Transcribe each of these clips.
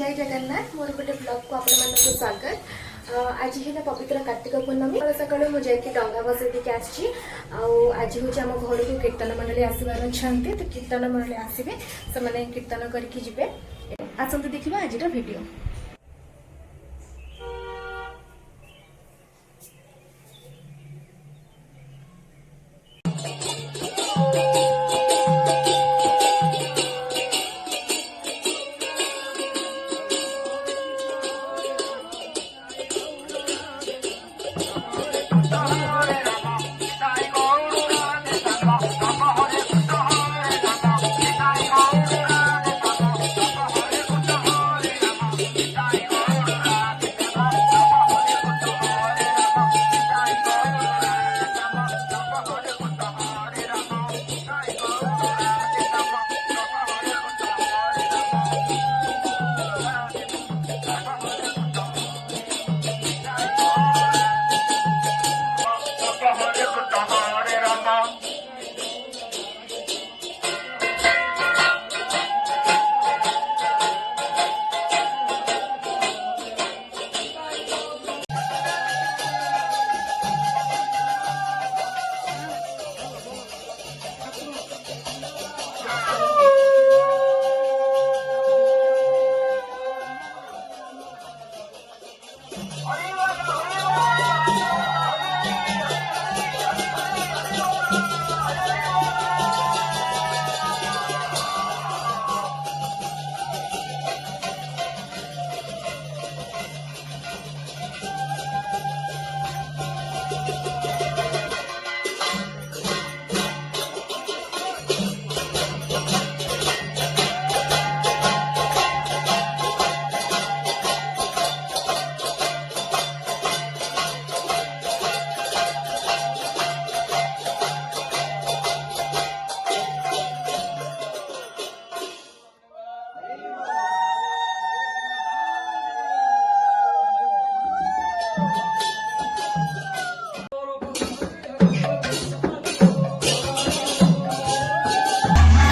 जय जगन्नाथ मोर गोटे ब्लॉग को आपण स्वागत। आज है पवित्र कार्तिक पूर्णमी सका मुझे डंगा बसैक आसी। आज हूँ आम घर को कीर्तन मंडली आसबार अच्छा तो कीर्तन मंडली आसवे से कीर्तन करके जिबे। आसतु देखा आज वीडियो।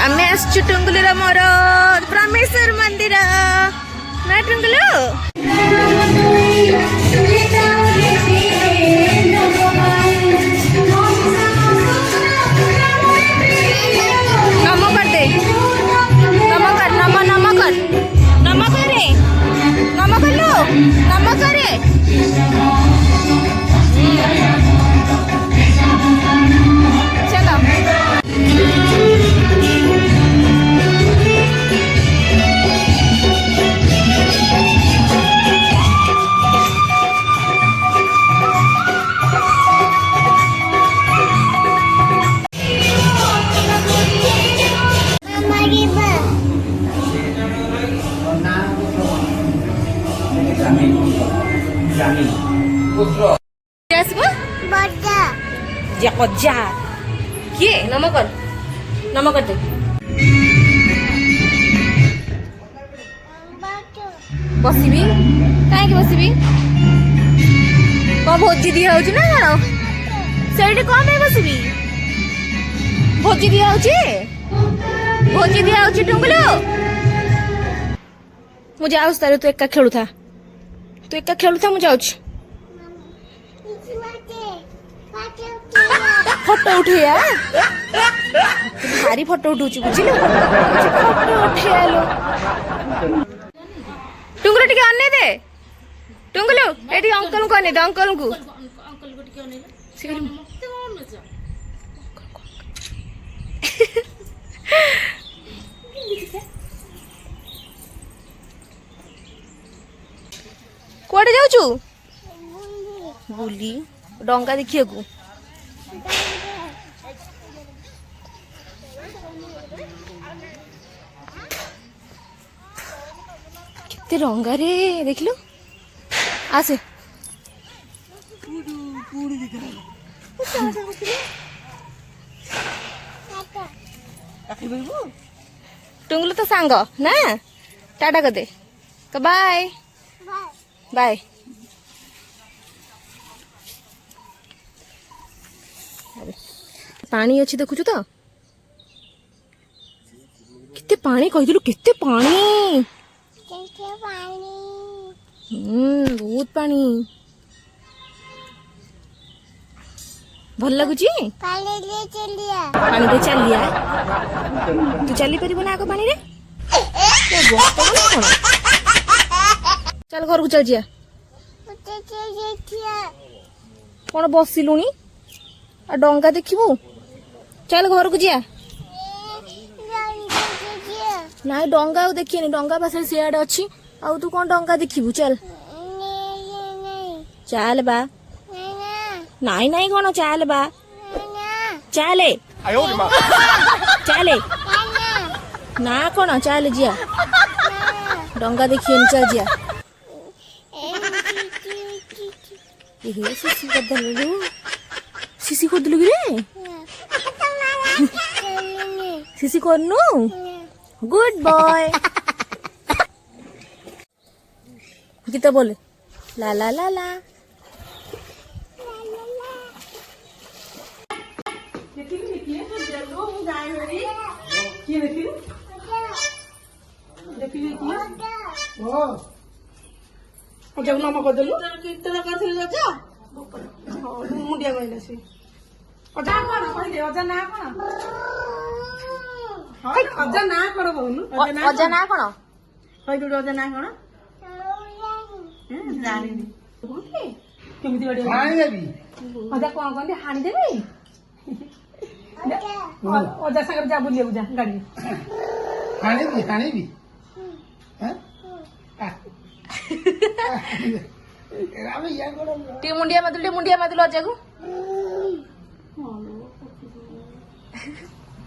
आमे आसचु टुंगुलुर मोर ब्रह्मेश्वर मंदिर ना टुंगुलु नमो कर दे नमो कर नमो नमो कर नमो करे नमो कर लो नमो करे चलो किए नम कर दे बसबी कहीं बसबी कौन भोजी दिया हो ना कौन से कौन बसबी भोजी दिया भोजी दिया टुंगुलु मुझे आउस तारे तू एका खेलु था मुझे जाऊँ फोटो उठे भारी फोटो उठू बुझिल फोटो उठे टुंगुलु टिके अने दे टुंगुलु एटी अंकल को अने दे अंकल को कुआडे जाऊचु बुली डंगा देखिए को केते रंगा रे देख लो आसे टुंगलु तो सांग ना टाटा कर दे बाय बाय पानी अच्छी देखु तो केते पानी कहिदलु केते पानी बहुत पानी भल लगुच पानी रे चलिया तू चली पार ना आग पानी रे चल घर को चल जा कौन बसिलुनी आ डंगा देखिबू चल घर को जा नाई डंगा देखिए डंगा पास सियाड़े अच्छी आउ तू कौन डंगा देखिबू चल चल बा नाई नाई कौन चल बा चले चले ना कौन चल जिया डंगा देखिए चल जिया शिशी करदलु शिशी करदलु कि रे शिशी करनु गुड बॉय गीता बोले ला ला ला ला जब नाम करदेलु कीर्तन करथिलु जा मुंडिया कहले से अजा कोन कहले अजा ना कोन अजा ना कोन बोलनु अजा ना कोन कहलु अजा ना कोन जानिनी केमिति बडी हानि देबी अजा कोन कहले हानि देबी अजा संग जा बुलिया जा गाड़ी हानि भी हैं टे मुंडिया मादुल अजा को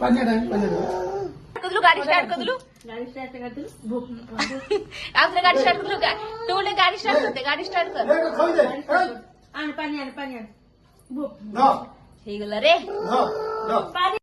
करदलु गाड़ी स्टार्ट करदलु आपने गाड़ी स्टार्ट करदलु तू ले गाड़ी स्टार्ट करते गाड़ी स्टार्ट कर आन पानी हे गला रे पानी